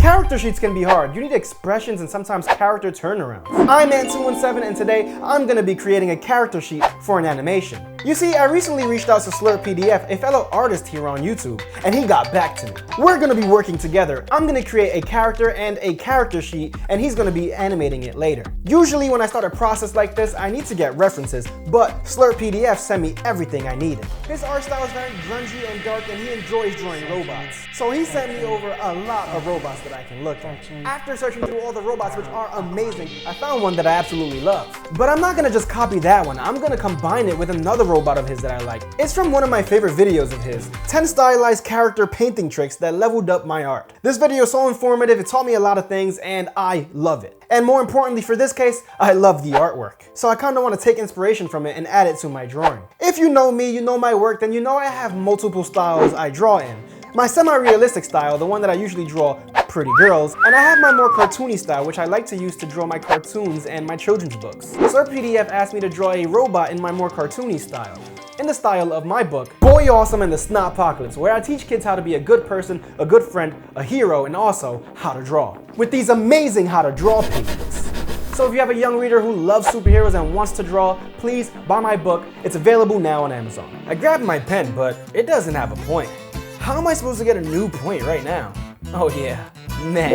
Character sheets can be hard. You need expressions and sometimes character turnarounds. I'm Ant217 and today I'm going to be creating a character sheet for an animation. You see, I recently reached out to Snot-pocalypse, a fellow artist here on YouTube, and he got back to me. We're going to be working together. I'm going to create a character and a character sheet, and he's going to be animating it later. Usually when I start a process like this, I need to get references, but Snot-pocalypse sent me everything I needed. His art style is very grungy and dark, and he enjoys drawing robots. So he sent me over a lot of robots that I can look at. After searching through all the robots, which are amazing, I found one that I absolutely love. But I'm not going to just copy that one. I'm going to combine it with another robot of his that I like. It's from one of my favorite videos of his, 10 stylized character painting tricks that leveled up my art. This video is so informative, it taught me a lot of things, and I love it. And more importantly for this case, I love the artwork. So I kind of want to take inspiration from it and add it to my drawing. If you know me, you know my work, then you know I have multiple styles I draw in. My semi-realistic style, the one that I usually draw pretty girls, and I have my more cartoony style, which I like to use to draw my cartoons and my children's books. Snot-pocalypse asked me to draw a robot in my more cartoony style, in the style of my book, Boy Awesome and the Snot-pocalypse, where I teach kids how to be a good person, a good friend, a hero, and also how to draw, with these amazing how to draw pages. So if you have a young reader who loves superheroes and wants to draw, please buy my book. It's available now on Amazon. I grabbed my pen, but it doesn't have a point. How am I supposed to get a new point right now? Oh yeah, man.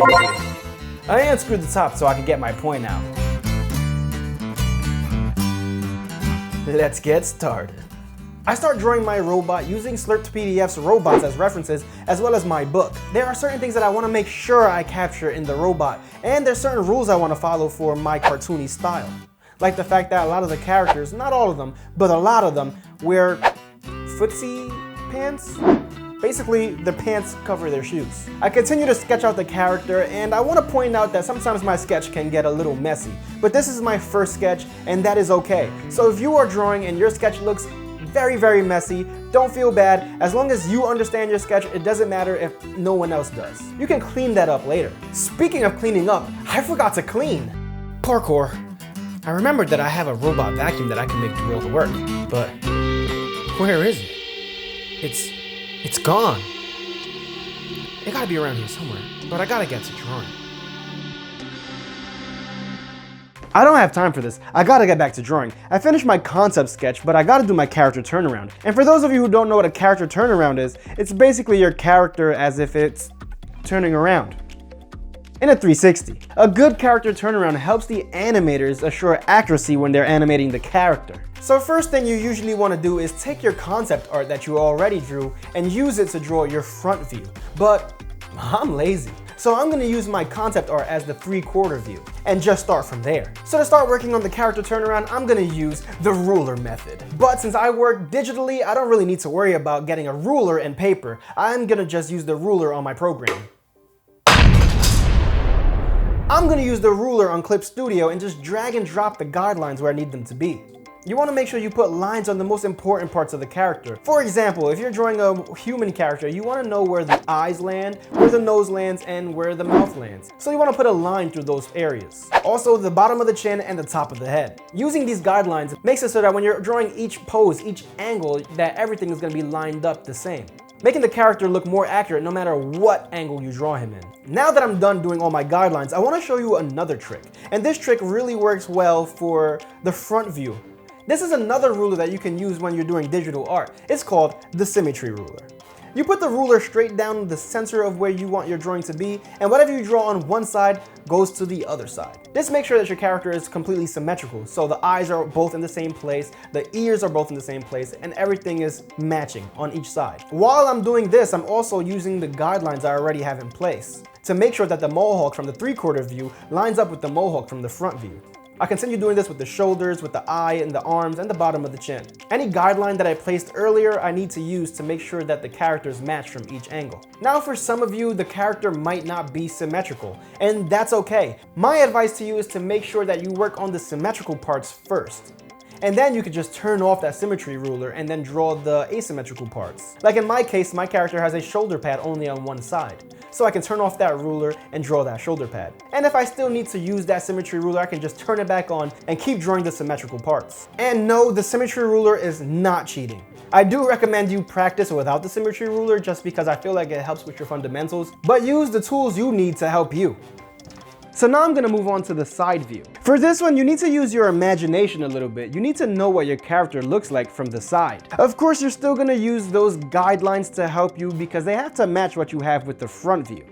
I unscrewed the top so I can get my point out. Let's get started. I start drawing my robot using Snot-pocalypse's robots as references, as well as my book. There are certain things that I want to make sure I capture in the robot, and there's certain rules I want to follow for my cartoony style. Like the fact that a lot of the characters, not all of them, but a lot of them, wear footsie pants? Basically, the pants cover their shoes. I continue to sketch out the character, and I want to point out that sometimes my sketch can get a little messy. But this is my first sketch, and that is okay. So if you are drawing and your sketch looks very messy, don't feel bad. As long as you understand your sketch, it doesn't matter if no one else does. You can clean that up later. Speaking of cleaning up, I forgot to clean. Parkour. I remembered that I have a robot vacuum that I can make do all the work, but where is it? It's gone. It gotta be around here somewhere, but I gotta get to drawing. I don't have time for this. I gotta get back to drawing. I finished my concept sketch, but I gotta do my character turnaround. And for those of you who don't know what a character turnaround is, it's basically your character as if it's turning around in a 360. A good character turnaround helps the animators assure accuracy when they're animating the character. So first thing you usually want to do is take your concept art that you already drew and use it to draw your front view. But I'm lazy. So I'm going to use my concept art as the 3/4 view and just start from there. So to start working on the character turnaround, I'm going to use the ruler method. But since I work digitally, I don't really need to worry about getting a ruler and paper. I'm going to just use the ruler on my program. I'm going to use the ruler on Clip Studio and just drag and drop the guidelines where I need them to be. You want to make sure you put lines on the most important parts of the character. For example, if you're drawing a human character, you want to know where the eyes land, where the nose lands, and where the mouth lands. So you want to put a line through those areas. Also, the bottom of the chin and the top of the head. Using these guidelines makes it so that when you're drawing each pose, each angle, that everything is going to be lined up the same, making the character look more accurate no matter what angle you draw him in. Now that I'm done doing all my guidelines, I want to show you another trick. And this trick really works well for the front view. This is another ruler that you can use when you're doing digital art. It's called the symmetry ruler. You put the ruler straight down the center of where you want your drawing to be, and whatever you draw on one side goes to the other side. This makes sure that your character is completely symmetrical, so the eyes are both in the same place, the ears are both in the same place, and everything is matching on each side. While I'm doing this, I'm also using the guidelines I already have in place to make sure that the mohawk from the 3/4 view lines up with the mohawk from the front view. I continue doing this with the shoulders, with the eye and the arms, and the bottom of the chin. Any guideline that I placed earlier, I need to use to make sure that the characters match from each angle. Now for some of you, the character might not be symmetrical, and that's okay. My advice to you is to make sure that you work on the symmetrical parts first. And then you could just turn off that symmetry ruler and then draw the asymmetrical parts. Like in my case, my character has a shoulder pad only on one side. So I can turn off that ruler and draw that shoulder pad. And if I still need to use that symmetry ruler, I can just turn it back on and keep drawing the symmetrical parts. And no, the symmetry ruler is not cheating. I do recommend you practice without the symmetry ruler just because I feel like it helps with your fundamentals, but use the tools you need to help you. So now I'm gonna move on to the side view. For this one, you need to use your imagination a little bit. You need to know what your character looks like from the side. Of course, you're still gonna use those guidelines to help you because they have to match what you have with the front view.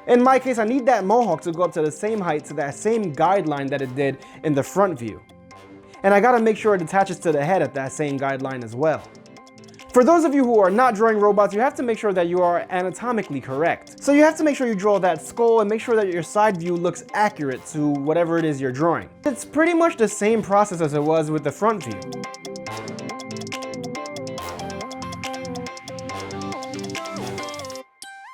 In my case, I need that mohawk to go up to the same height to that same guideline that it did in the front view. And I gotta make sure it attaches to the head at that same guideline as well. For those of you who are not drawing robots, you have to make sure that you are anatomically correct. So you have to make sure you draw that skull and make sure that your side view looks accurate to whatever it is you're drawing. It's pretty much the same process as it was with the front view.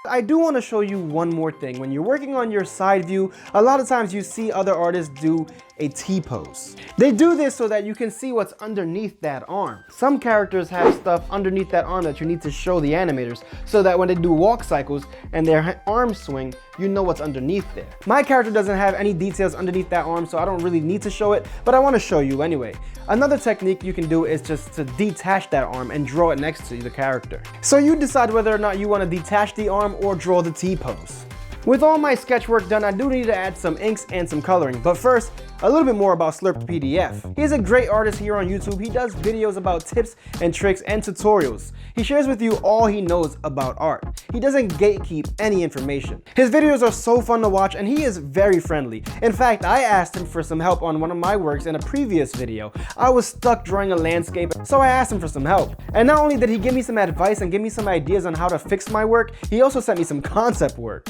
I do want to show you one more thing. When you're working on your side view, a lot of times you see other artists do a T-pose. They do this so that you can see what's underneath that arm. Some characters have stuff underneath that arm that you need to show the animators so that when they do walk cycles and their arms swing, you know what's underneath there. My character doesn't have any details underneath that arm, so I don't really need to show it, but I want to show you anyway. Another technique you can do is just to detach that arm and draw it next to the character. So you decide whether or not you want to detach the arm or draw the T-pose. With all my sketch work done, I do need to add some inks and some coloring, but first, a little bit more about Snot-pocalypse. He's a great artist here on YouTube. He does videos about tips and tricks and tutorials. He shares with you all he knows about art. He doesn't gatekeep any information. His videos are so fun to watch and he is very friendly. In fact, I asked him for some help on one of my works in a previous video. I was stuck drawing a landscape, so I asked him for some help. And not only did he give me some advice and give me some ideas on how to fix my work, he also sent me some concept work.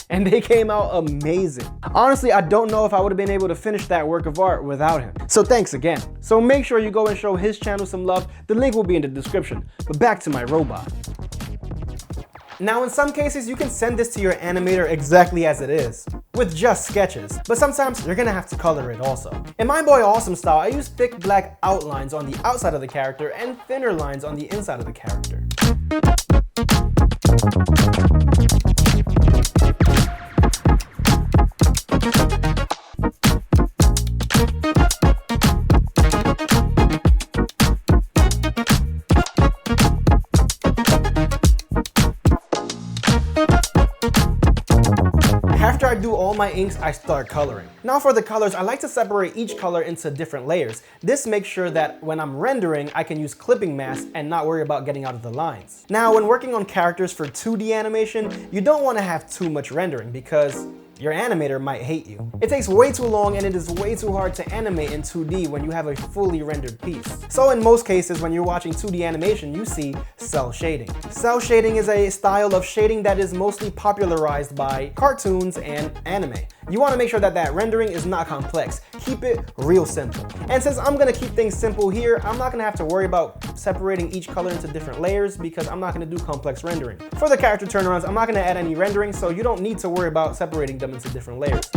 And they came out amazing. Honestly, I don't know if I would have been able to finish that work of art without him. So thanks again. So make sure you go and show his channel some love. The link will be in the description. But back to my robot. Now in some cases, you can send this to your animator exactly as it is, with just sketches. But sometimes you're gonna have to color it also. In my Boy Awesome style, I use thick black outlines on the outside of the character and thinner lines on the inside of the character. After I do all my inks, I start coloring. Now for the colors, I like to separate each color into different layers. This makes sure that when I'm rendering, I can use clipping masks and not worry about getting out of the lines. Now, when working on characters for 2D animation, you don't want to have too much rendering because your animator might hate you. It takes way too long and it is way too hard to animate in 2D when you have a fully rendered piece. So in most cases, when you're watching 2D animation, you see cell shading. Cell shading is a style of shading that is mostly popularized by cartoons and anime. You want to make sure that that rendering is not complex. Keep it real simple. And since I'm going to keep things simple here, I'm not going to have to worry about separating each color into different layers because I'm not going to do complex rendering. For the character turnarounds, I'm not going to add any rendering, so you don't need to worry about separating them into different layers.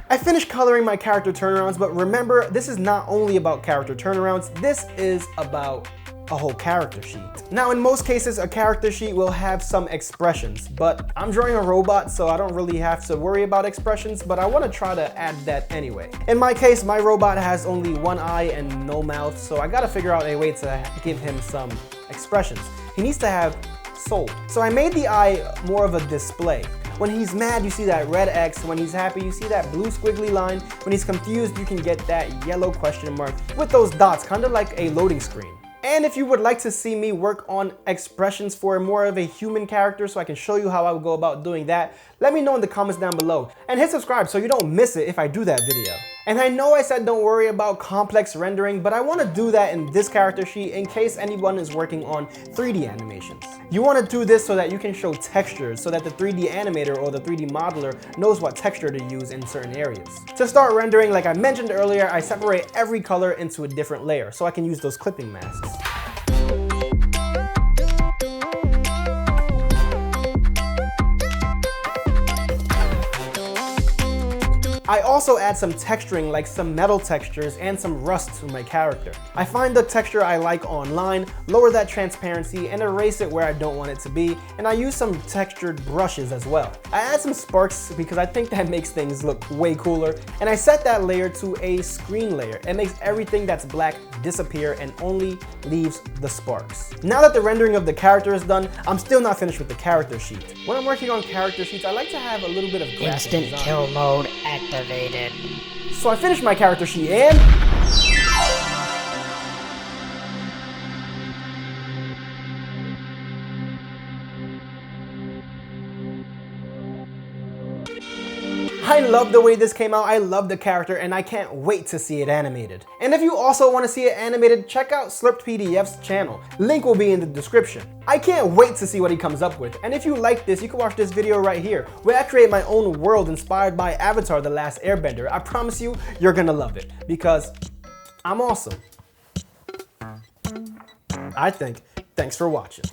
I finished coloring my character turnarounds, but remember, this is not only about character turnarounds, this is about a whole character sheet. Now, in most cases, a character sheet will have some expressions, but I'm drawing a robot, so I don't really have to worry about expressions, but I want to try to add that anyway. In my case, my robot has only one eye and no mouth, so I gotta figure out a way to give him some expressions. He needs to have soul. So I made the eye more of a display. When he's mad, you see that red X. When he's happy, you see that blue squiggly line. When he's confused, you can get that yellow question mark with those dots, kind of like a loading screen. And if you would like to see me work on expressions for more of a human character so I can show you how I would go about doing that, let me know in the comments down below. And hit subscribe so you don't miss it if I do that video. And I know I said don't worry about complex rendering, but I want to do that in this character sheet in case anyone is working on 3D animations. You want to do this so that you can show textures so that the 3D animator or the 3D modeler knows what texture to use in certain areas. To start rendering, like I mentioned earlier, I separate every color into a different layer so I can use those clipping masks. I also add some texturing like some metal textures and some rust to my character. I find the texture I like online, lower that transparency and erase it where I don't want it to be, and I use some textured brushes as well. I add some sparks because I think that makes things look way cooler, and I set that layer to a screen layer. It makes everything that's black disappear and only leaves the sparks. Now that the rendering of the character is done, I'm still not finished with the character sheet. When I'm working on character sheets, I like to have a little bit of graphic Instant design. kill mode activated. So I finished my character sheet and... I love the way this came out, I love the character, and I can't wait to see it animated. And if you also want to see it animated, check out SlurpedPDF's channel. Link will be in the description. I can't wait to see what he comes up with. And if you like this, you can watch this video right here, where I create my own world inspired by Avatar: The Last Airbender. I promise you, you're gonna love it, because I'm awesome. I think. Thanks for watching.